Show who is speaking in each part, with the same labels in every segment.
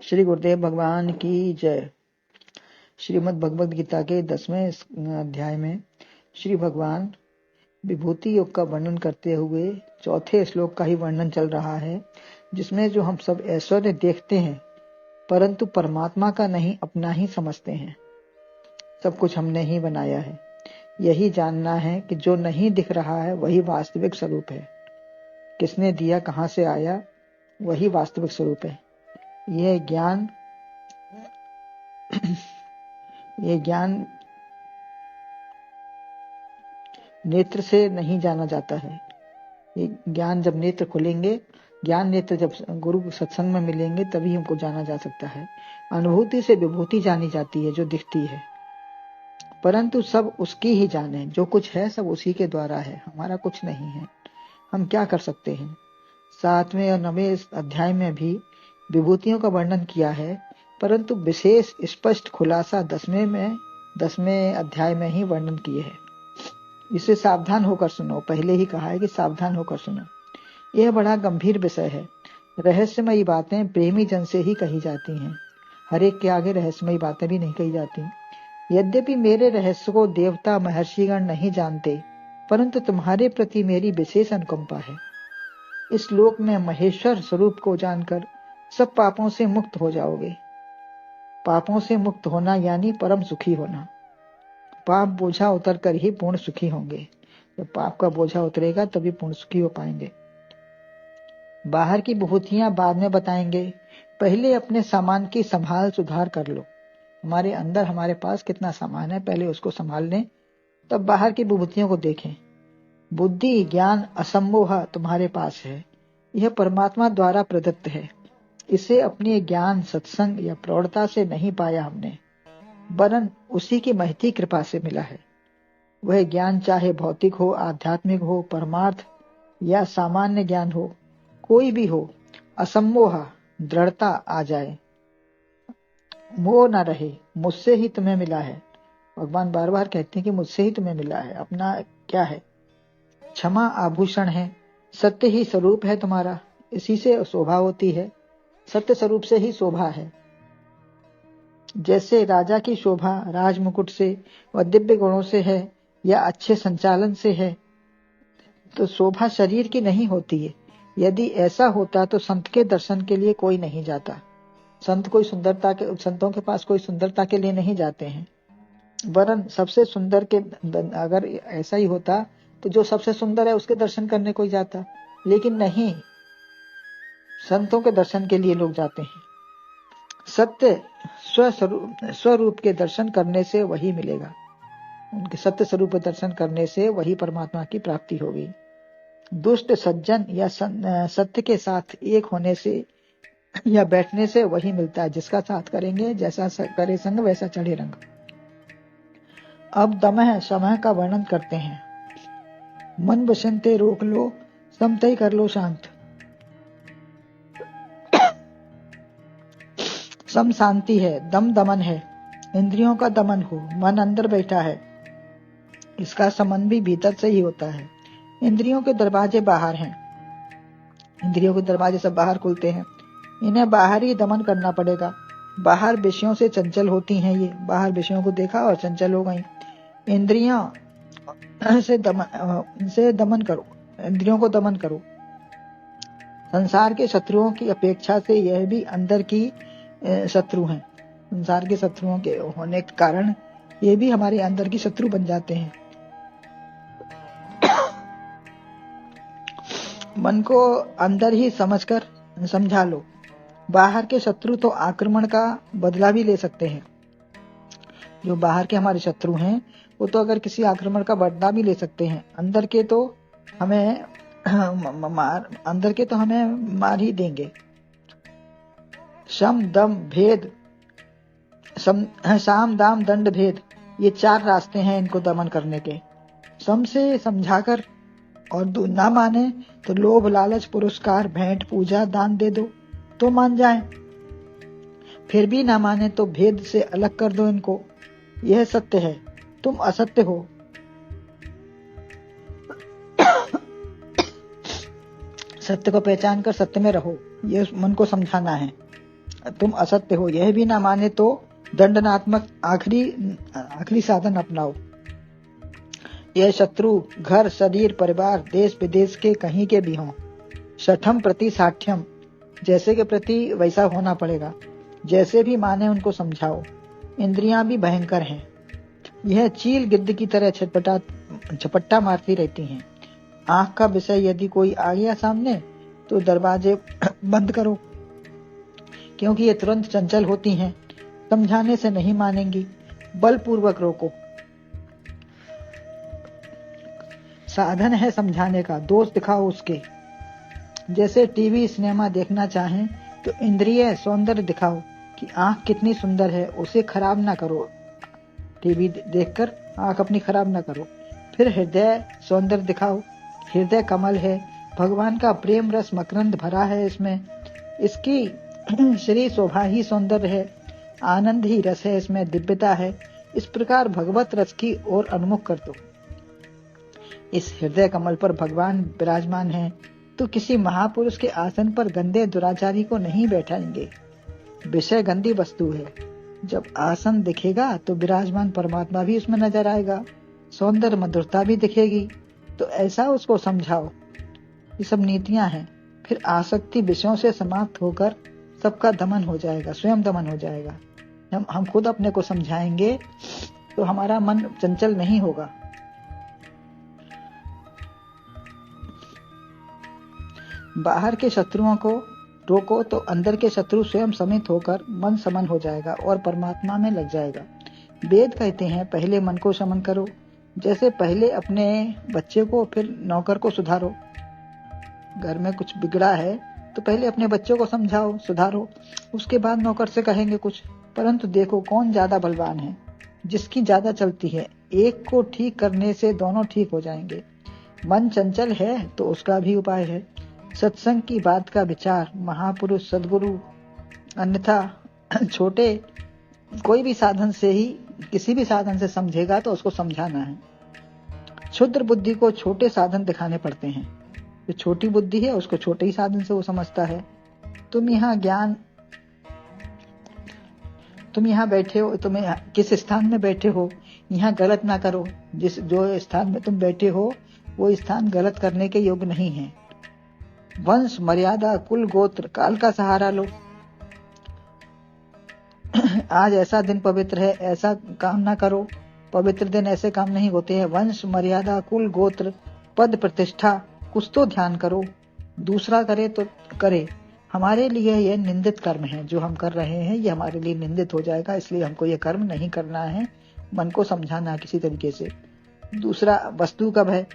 Speaker 1: श्री गुरुदेव भगवान की जय। श्रीमद् भगवद गीता के 10वें अध्याय में श्री भगवान विभूति योग का वर्णन करते हुए चौथे श्लोक का ही वर्णन चल रहा है, जिसमें जो हम सब ऐश्वर्य देखते हैं परंतु परमात्मा का नहीं अपना ही समझते हैं। सब कुछ हमने ही बनाया है। यही जानना है कि जो नहीं दिख रहा है वही वास्तविक स्वरूप है। किसने दिया, कहाँ से आया, वही वास्तविक स्वरूप है। यह ज्ञान नेत्र से नहीं जाना जाता है। ये ज्ञान जब नेत्र खुलेंगे, ज्ञान नेत्र जब गुरु सत्संग में मिलेंगे तभी हमको जाना जा सकता है। अनुभूति से विभूति जानी जाती है जो दिखती है, परंतु सब उसकी ही जान है। जो कुछ है सब उसी के द्वारा है, हमारा कुछ नहीं है। हम क्या कर सकते हैं। 7वें और 9वें अध्याय में भी विभूतियों का वर्णन किया है, परंतु विशेष स्पष्ट खुलासा 10वें अध्याय में ही वर्णन किए है। इसे सावधान होकर सुनो। पहले ही कहा है कि सावधान होकर सुनो। यह बड़ा गंभीर विषय है। रहस्यमयी बातें प्रेमी जन से ही कही जाती हैं। हर एक के आगे रहस्यमयी बातें भी नहीं कही जाती। यद्यपि मेरे रहस्य को देवता महर्षिगण नहीं जानते, परंतु तुम्हारे प्रति मेरी विशेष अनुकंपा है। इस लोक में महेश्वर स्वरूप को जानकर सब पापों से मुक्त हो जाओगे। पापों से मुक्त होना यानी परम सुखी होना। पाप बोझा उतर कर ही पूर्ण सुखी होंगे। जब पाप का बोझा उतरेगा तभी पूर्ण सुखी हो पाएंगे। बाहर की विभूतियां बाद में बताएंगे, पहले अपने सामान की संभाल सुधार कर लो। हमारे अंदर हमारे पास कितना सामान है, पहले उसको संभाल लें, तब बाहर की विभूतियों को देखें। बुद्धि ज्ञान असंमोह तुम्हारे पास है। यह परमात्मा द्वारा प्रदत्त है। इसे अपने ज्ञान सत्संग या प्रौढ़ता से नहीं पाया हमने, वरन उसी की महती कृपा से मिला है। वह ज्ञान चाहे भौतिक हो, आध्यात्मिक हो, परमार्थ या सामान्य ज्ञान हो, कोई भी हो, असम्मोह दृढ़ता आ जाए, मोह न रहे। मुझसे ही तुम्हें मिला है। भगवान बार बार कहते हैं कि मुझसे ही तुम्हें मिला है। अपना क्या है? क्षमा आभूषण है। सत्य ही स्वरूप है तुम्हारा। इसी से शोभा होती है। सत्य स्वरूप से ही शोभा है। जैसे राजा की शोभा राजमुकुट से व दिव्य गुणों से है या अच्छे संचालन से है, तो शोभा शरीर की नहीं होती है। यदि ऐसा होता तो संत के दर्शन के लिए कोई नहीं जाता। संतों के पास कोई सुंदरता के लिए नहीं जाते हैं, वरन सबसे सुंदर के, अगर ऐसा ही होता तो जो सबसे सुंदर है उसके दर्शन करने कोई जाता, लेकिन नहीं, संतों के दर्शन के लिए लोग जाते हैं। सत्य स्वरूप के दर्शन करने से वही मिलेगा। उनके सत्य स्वरूप के दर्शन करने से वही परमात्मा की प्राप्ति होगी। दुष्ट सज्जन या सत्य के साथ एक होने से या बैठने से वही मिलता है। जिसका साथ करेंगे, जैसा करे संग वैसा चढ़े रंग। अब दमः समः का वर्णन करते हैं। मन बसंते रोक लो, समतई कर लो शांत। सम शांति है, दम दमन है। इंद्रियों का दमन हो। मन अंदर बैठा है, इसका संबंध भी भीतर से ही होता है। इंद्रियों के दरवाजे बाहर हैं। इंद्रियों के दरवाजे सब बाहर खुलते हैं। इन्हें बाहर ही दमन करना पड़ेगा। बाहर विषयों से चंचल होती हैं। ये बाहर विषयों को देखा और चंचल हो गई। इंद्रियों से दमन करो। इंद्रियों को दमन करो। संसार के शत्रुओं की अपेक्षा से यह भी अंदर की शत्रु हैं। संसार के शत्रुओं के होने के कारण ये भी हमारे अंदर की शत्रु बन जाते हैं। मन को अंदर ही समझकर समझा लो। बाहर के शत्रु तो आक्रमण का बदला भी ले सकते हैं। जो बाहर के हमारे शत्रु हैं वो तो अगर किसी आक्रमण का बदला भी ले सकते हैं। अंदर के तो हमें मार ही देंगे। साम दाम दंड भेद, ये 4 रास्ते हैं इनको दमन करने के। सम से समझाकर और ना माने तो लोभ लालच पुरस्कार भेंट पूजा दान दे दो तो मान जाए। फिर भी ना माने तो भेद से अलग कर दो इनको। यह सत्य है, तुम असत्य हो। सत्य को पहचान कर सत्य में रहो, यह मन को समझाना है। तुम असत्य हो यह भी ना माने तो दंडनात्मक आखिरी साधन अपनाओ। यह शत्रु घर शरीर परिवार देश विदेश के कहीं के भी हों, शठम प्रति साठ्यम, जैसे के प्रति वैसा होना पड़ेगा। जैसे भी माने उनको समझाओ। इंद्रियां भी भयंकर हैं, यह चील गिद्ध की तरह झपट्टा मारती रहती हैं। आंख का विषय यदि कोई आ गया सामने तो दरवाजे बंद करो, क्योंकि ये तुरंत चंचल होती हैं, समझाने से नहीं मानेंगी, बलपूर्वक रोको। साधन है समझाने का, दोष दिखाओ उसके। जैसे टीवी सिनेमा देखना चाहें तो इंद्रिय सौंदर्य दिखाओ कि आंख कितनी सुंदर है, उसे खराब ना करो। टीवी देखकर आंख अपनी खराब ना करो। फिर हृदय सौंदर्य दिखाओ, हृदय कमल है, भगवान का प्रेम रस मकरंद भरा है इसमें, इसकी श्री शोभा ही सौंदर्य है, आनंद ही रस है, इसमें दिव्यता है। इस प्रकार भगवत रस की ओर उन्मुख कर दो। इस हृदय कमल पर भगवान विराजमान है तो किसी महापुरुष के आसन पर गंदे दुराचारी को नहीं बैठाएंगे। विषय गंदी वस्तु है, जब आसन दिखेगा तो विराजमान परमात्मा भी उसमें नजर आएगा, सौंदर्य मधुरता भी दिखेगी, तो ऐसा उसको समझाओ। ये सब नीतियां हैं। फिर आसक्ति विषयों से समाप्त होकर सबका दमन हो जाएगा, स्वयं दमन हो जाएगा। हम खुद अपने को समझाएंगे तो हमारा मन चंचल नहीं होगा। बाहर के शत्रुओं को रोको तो अंदर के शत्रु स्वयं समित होकर मन समन हो जाएगा और परमात्मा में लग जाएगा। वेद कहते हैं पहले मन को समन करो, जैसे पहले अपने बच्चे को फिर नौकर को सुधारो। घर में कुछ बिगड़ा है तो पहले अपने बच्चों को समझाओ, सुधारो, उसके बाद नौकर से कहेंगे कुछ। परंतु देखो कौन ज्यादा बलवान है, जिसकी ज्यादा चलती है। एक को ठीक करने से दोनों ठीक हो जाएंगे। मन चंचल है तो उसका भी उपाय है, सत्संग की बात का विचार, महापुरुष सद्गुरु, अन्यथा छोटे कोई भी साधन से ही किसी भी साधन से समझेगा तो उसको समझाना है। क्षुद्र बुद्धि को छोटे साधन दिखाने पड़ते हैं, जो छोटी बुद्धि है उसको छोटे ही साधन से वो समझता है। तुम यहाँ बैठे हो, तुम किस स्थान में बैठे हो, यहाँ गलत ना करो। जो स्थान में तुम बैठे हो वो स्थान गलत करने के योग्य नहीं है। वंश मर्यादा कुल गोत्र काल का सहारा लो। आज ऐसा दिन पवित्र है, ऐसा काम ना करो। पवित्र दिन ऐसे काम नहीं होते हैं। वंश मर्यादा कुल गोत्र पद प्रतिष्ठा कुछ तो ध्यान करो। दूसरा करे तो करे, हमारे लिए यह निंदित कर्म है। जो हम कर रहे हैं ये हमारे लिए निंदित हो जाएगा, इसलिए हमको यह कर्म नहीं करना है। मन को समझाना है किसी तरीके से। दूसरा वस्तु का भय,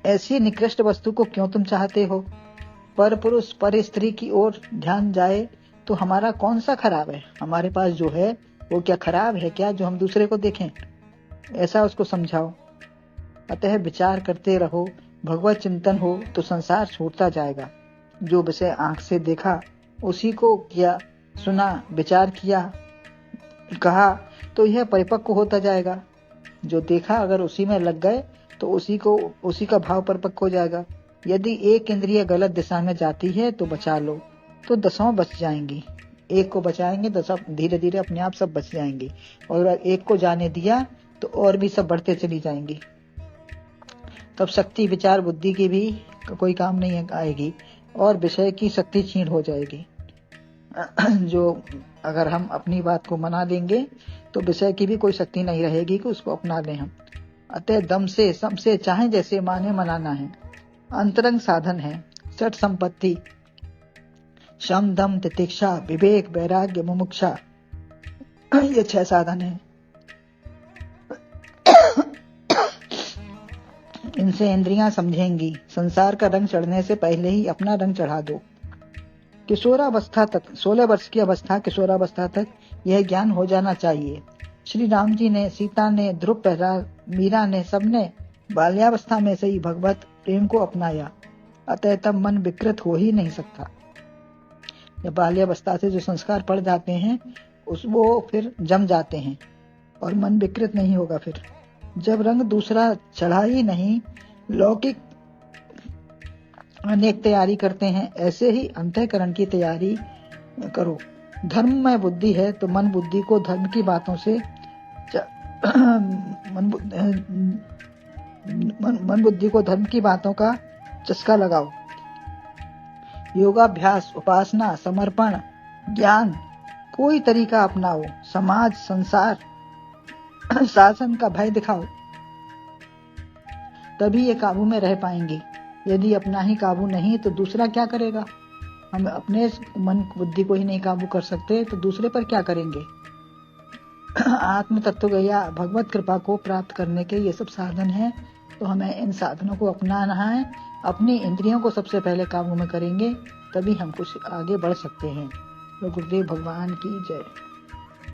Speaker 1: ऐसी निकृष्ट वस्तु को क्यों तुम चाहते हो। पर पुरुष पर स्त्री की ओर ध्यान जाए तो हमारा कौन सा खराब है, हमारे पास जो है वो क्या खराब है क्या, जो हम दूसरे को देखें। ऐसा उसको समझाओ। अतः विचार करते रहो, भगवत चिंतन हो तो संसार छूटता जाएगा। जो विषय आंख से देखा उसी को किया, सुना, विचार किया, कहा तो यह परिपक्व होता जाएगा। जो देखा अगर उसी में लग गए तो उसी का भाव परिपक्व हो जाएगा। यदि एक इंद्रिय गलत दिशा में जाती है तो बचा लो तो 10 बच जाएंगी। एक को बचाएंगे तो सब धीरे धीरे अपने आप सब बच जाएंगी, और अगर एक को जाने दिया तो और भी सब बढ़ते चली जाएंगी। तब शक्ति विचार बुद्धि की भी कोई काम नहीं आएगी और विषय की शक्ति क्षीण हो जाएगी। जो अगर हम अपनी बात को मना देंगे तो विषय की भी कोई शक्ति नहीं रहेगी कि उसको अपना लें हम। अतः दम से सम से चाहे जैसे माने मनाना है। अंतरंग साधन है सठ संपत्ति, शम दम तितिक्षा विवेक वैराग्य मुमुक्षा, ये 6 साधन है। इनसे इंद्रियां समझेंगी। संसार का रंग चढ़ने से पहले ही अपना रंग चढ़ा दो। किशोरावस्था तक, 16 वर्ष की अवस्था किशोरावस्था तक यह ज्ञान हो जाना चाहिए। श्री राम जी ने, सीता ने, ध्रुव प्रहलाद, मीरा ने, सबने बाल्यावस्था में से ही भगवत प्रेम को अपनाया। अतः तब मन विकृत हो ही नहीं सकता। जब बाल्यावस्था से जो संस्कार पड़ जाते हैं वो फिर जम जाते हैं और मन विकृत नहीं होगा। फिर जब रंग दूसरा चढ़ा ही नहीं, लौकिक अनेक तैयारी करते हैं, ऐसे ही अंतःकरण की तैयारी करो। धर्म में बुद्धि है तो मन बुद्धि को धर्म की बातों से मन बुद्धि को धर्म की बातों का चस्का लगाओ। योगाभ्यास, उपासना, समर्पण, ज्ञान, कोई तरीका अपनाओ। समाज, संसार, शासन का भय दिखाओ, तभी ये काबू में रह पाएंगे। यदि अपना ही काबू नहीं तो दूसरा क्या करेगा? हम अपने मन बुद्धि को ही नहीं काबू कर सकते तो दूसरे पर क्या करेंगे? आत्म तत्व या भगवत कृपा को प्राप्त करने के ये सब साधन हैं, तो हमें इन साधनों को अपनाना है। अपनी इंद्रियों को सबसे पहले काबू में करेंगे, तभी हम कुछ आगे बढ़ सकते हैं। तो गुरुदेव भगवान की जय।